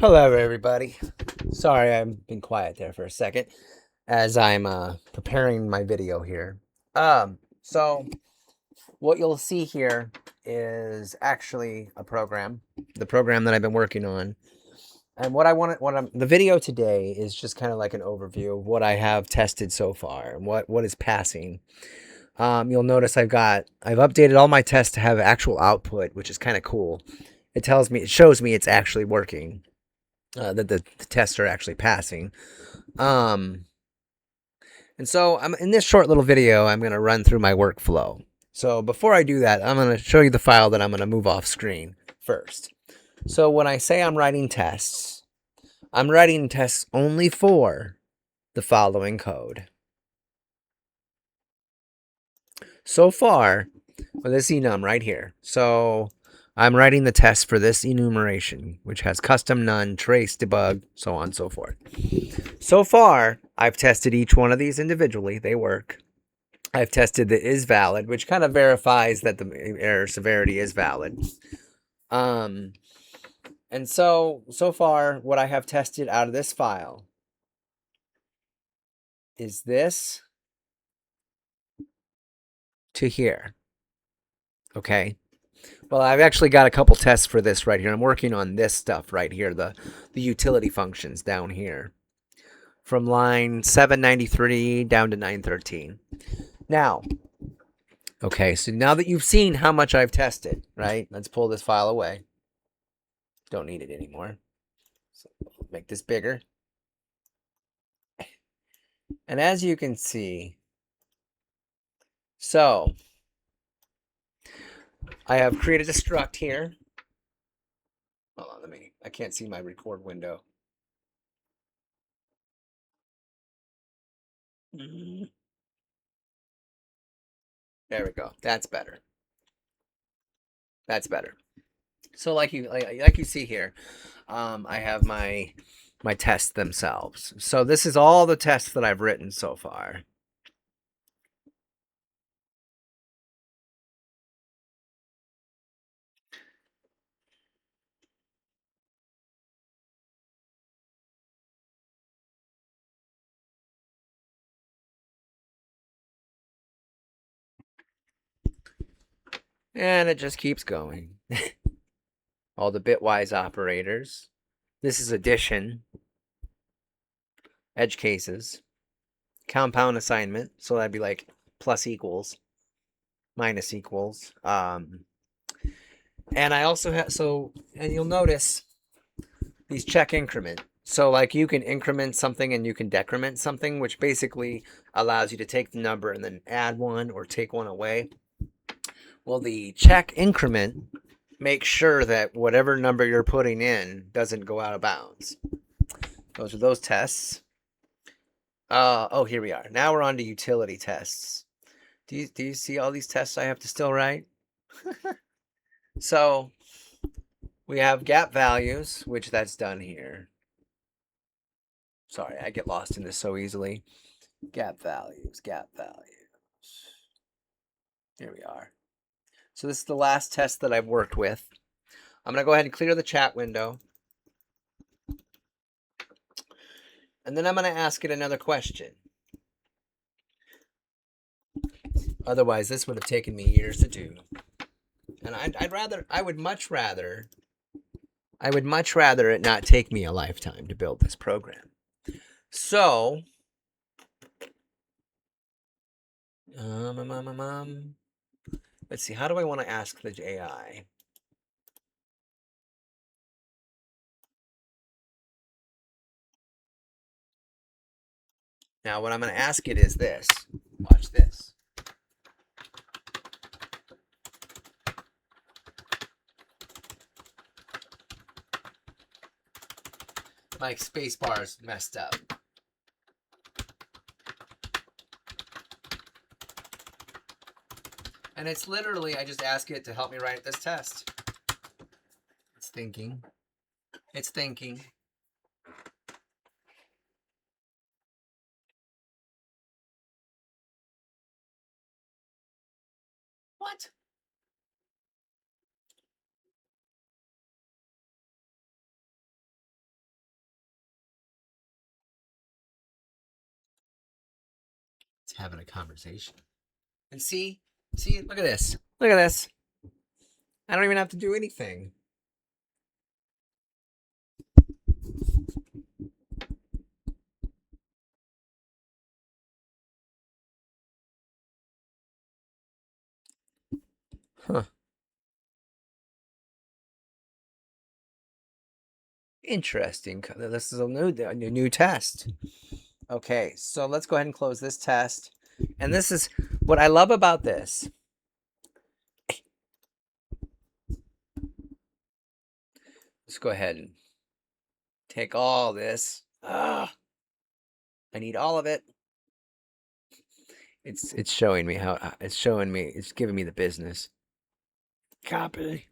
Hello, everybody. Sorry, I've been quiet there for a second as I'm preparing my video here. So what you'll see here is actually a program, the program that I've been working on. And the video today is just kind of like an overview of what I have tested so far and what is passing. You'll notice I've updated all my tests to have actual output, which is kind of cool. It shows me it's actually working. That the tests are actually passing. Um, and so I'm in this short little video, I'm going to run through my workflow. So before I do that, I'm going to show you the file that I'm going to move off screen first. So when I say I'm writing tests only for the following code. So far, with this enum right here. So I'm writing the test for this enumeration, which has custom, none, trace, debug, so on and so forth. So far, I've tested each one of these individually. They work. I've tested the is valid, which kind of verifies that the error severity is valid. And so far, what I have tested out of this file is this to here. Okay. Well, I've actually got a couple tests for this right here. I'm working on this stuff right here, the utility functions down here, from line 793 down to 913. Now, okay, so now that you've seen how much I've tested, right? Let's pull this file away. Don't need it anymore. So make this bigger. And as you can see, so I have created a struct here. Hold on, I can't see my record window. There we go. That's better. That's better. So like you see here, I have my tests themselves. So this is all the tests that I've written so far. And it just keeps going. All the bitwise operators. This is addition, edge cases, compound assignment. So that'd be like plus equals, minus equals. And I also have, and you'll notice these check increment. So like you can increment something and you can decrement something, which basically allows you to take the number and then add one or take one away. Well, the check increment makes sure that whatever number you're putting in doesn't go out of bounds. Those are those tests. Oh, here we are. Now we're on to utility tests. Do you see all these tests I have to still write? So we have gap values, which that's done here. Sorry, I get lost in this so easily. Gap values, gap values. Here we are. So this is the last test that I've worked with. I'm going to go ahead and clear the chat window. And then I'm going to ask it another question. Otherwise, this would have taken me years to do. And I would much rather it not take me a lifetime to build this program. So, let's see, how do I want to ask the AI? Now, what I'm going to ask it is this. Watch this. My space bar's messed up. And it's literally, I just ask it to help me write this test. It's thinking. It's thinking. What? having a conversation. And see, look at this. Look at this. I don't even have to do anything. Huh. Interesting. This is a new test. Okay, so let's go ahead and close this test. And this is what I love about this. Let's go ahead and take all this. I need all of it. It's showing me how it's giving me the business. Copy.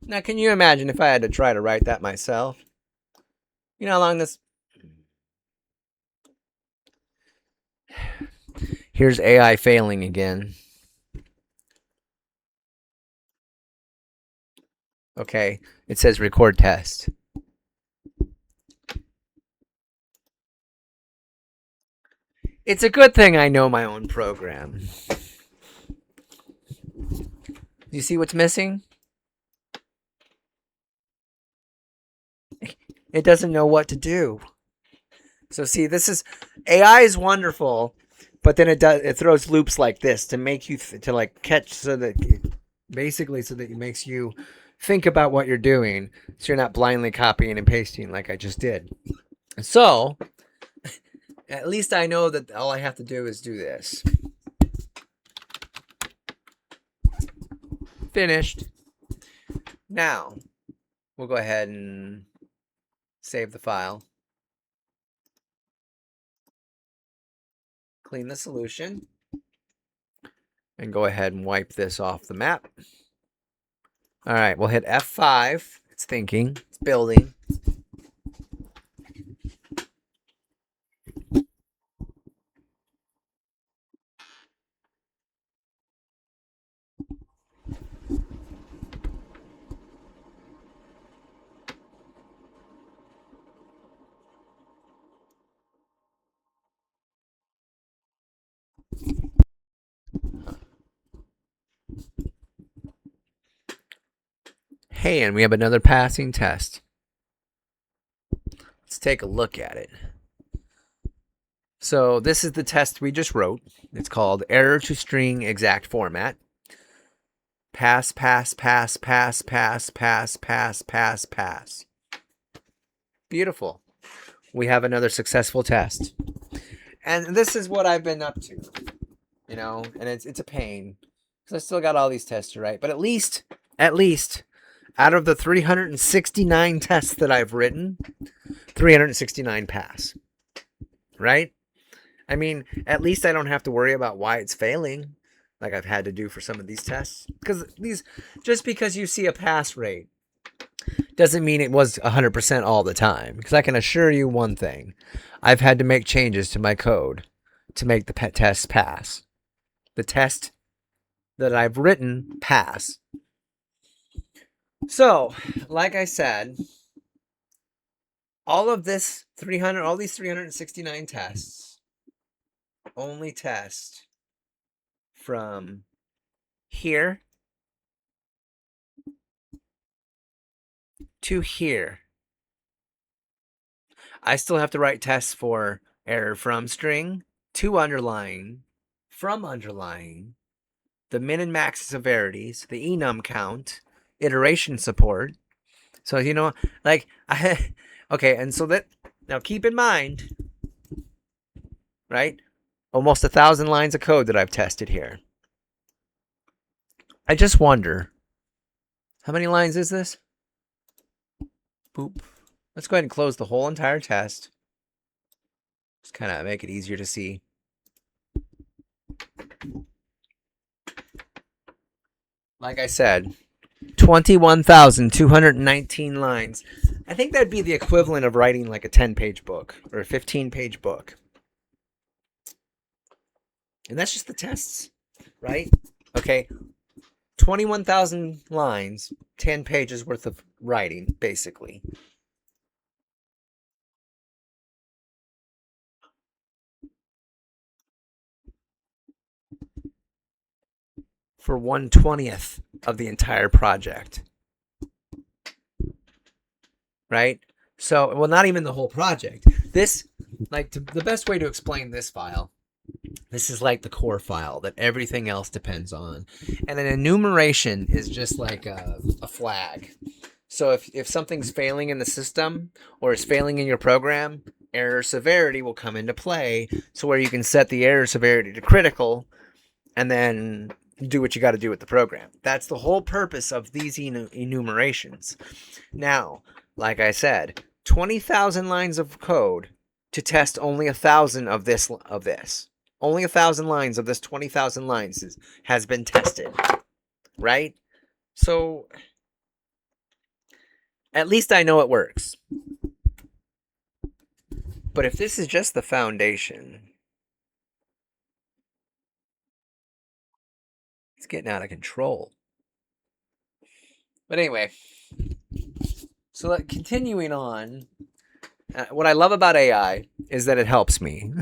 Now, can you imagine if I had to try to write that myself? You know how long this... Here's AI failing again. Okay, it says record test. It's a good thing I know my own program. Do you see what's missing? It doesn't know what to do. So see, this is... AI is wonderful, but then it throws loops like this to make you to like catch, so that basically so that it makes you think about what you're doing, so you're not blindly copying and pasting like I just did. So at least I know that all I have to do is do this. Finished. Now we'll go ahead and save the file. Clean the solution. And go ahead and wipe this off the map. All right, we'll hit F5. It's thinking. It's building. Hey, and we have another passing test. Let's take a look at it. So this is the test we just wrote. It's called error to string exact format. Pass, pass, pass, pass, pass, pass, pass, pass, pass. Beautiful. We have another successful test. And this is what I've been up to, you know, and it's a pain because I still got all these tests to write. But at least, out of the 369 tests that I've written, 369 pass, right? I mean, at least I don't have to worry about why it's failing like I've had to do for some of these tests. Because just because you see a pass rate doesn't mean it was 100% all the time. Because I can assure you one thing. I've had to make changes to my code to make the test pass. The test that I've written pass. So, like I said, all these 369 tests only test from here to here. I still have to write tests for error from string, to underlying, from underlying, the min and max severities, the enum count, iteration support. So, you know, like, okay, and so that, now keep in mind, right? Almost 1,000 lines of code that I've tested here. I just wonder, how many lines is this? Boop. Let's go ahead and close the whole entire test. Just kind of make it easier to see. Like I said, 21,219 lines. I think that'd be the equivalent of writing like a 10-page book or a 15-page book. And that's just the tests, right? Okay, 21,000 lines, 10 pages worth of writing, basically. for 1/20th of the entire project. Right? So, well, not even the whole project. This, like, the best way to explain this file, this is like the core file that everything else depends on. And an enumeration is just like a flag. So if something's failing in the system or is failing in your program, error severity will come into play. So where you can set the error severity to critical and then do what you got to do with the program. That's the whole purpose of these enumerations. Now, like I said, 20,000 lines of code to test only 1,000 of this. Only 1,000 lines of this 20,000 lines has been tested, right? So at least I know it works. But if this is just the foundation, it's getting out of control. But anyway, so continuing on, what I love about AI is that it helps me,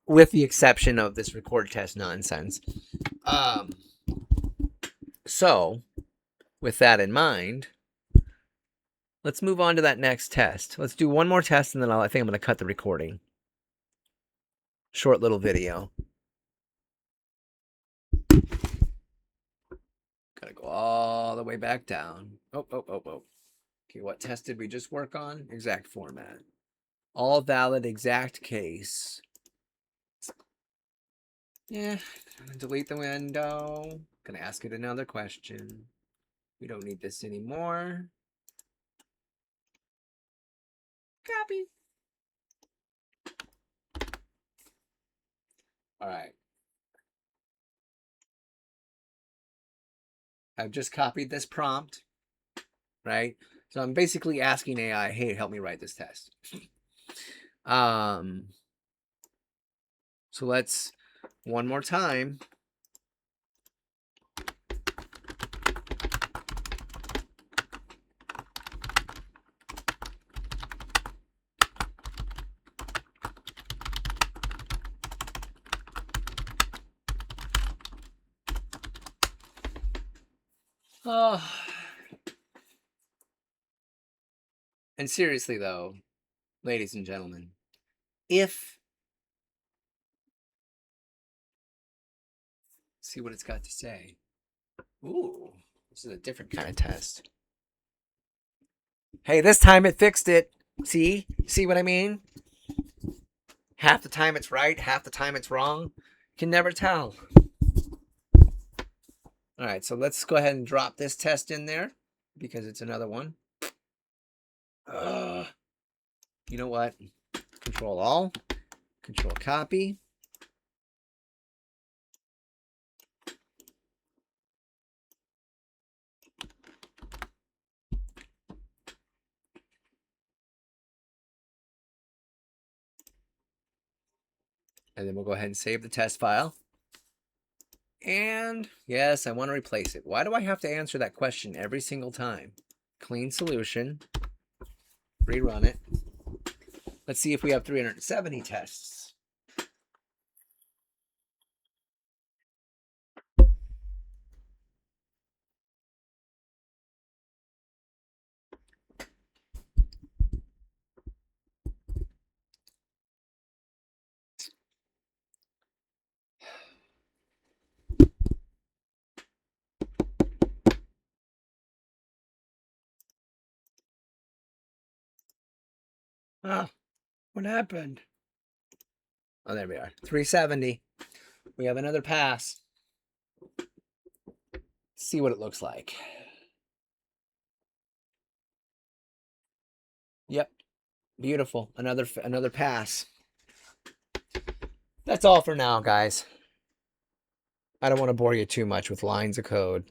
with the exception of this record test nonsense. So, with that in mind, let's move on to that next test. Let's do one more test, and then I think I'm going to cut the recording. Short little video. Gotta go all the way back down. Oh. Okay, what test did we just work on? Exact format. All valid exact case. Yeah, delete the window. Gonna ask it another question. We don't need this anymore. Copy. All right. I've just copied this prompt, right? So I'm basically asking AI, hey, help me write this test. So let's, one more time. Oh. And seriously, though, ladies and gentlemen, see what it's got to say. Ooh, this is a different kind of test. Hey, this time it fixed it. See what I mean? Half the time it's right, half the time it's wrong. You can never tell. All right, so let's go ahead and drop this test in there because it's another one. You know what? Control all, control copy. And then we'll go ahead and save the test file. And yes, I want to replace it. Why do I have to answer that question every single time? Clean solution. Rerun it. Let's see if we have 370 tests. Ah, what happened? Oh, there we are. 370. We have another pass. See what it looks like. Yep. Beautiful. Another pass. That's all for now, guys. I don't want to bore you too much with lines of code.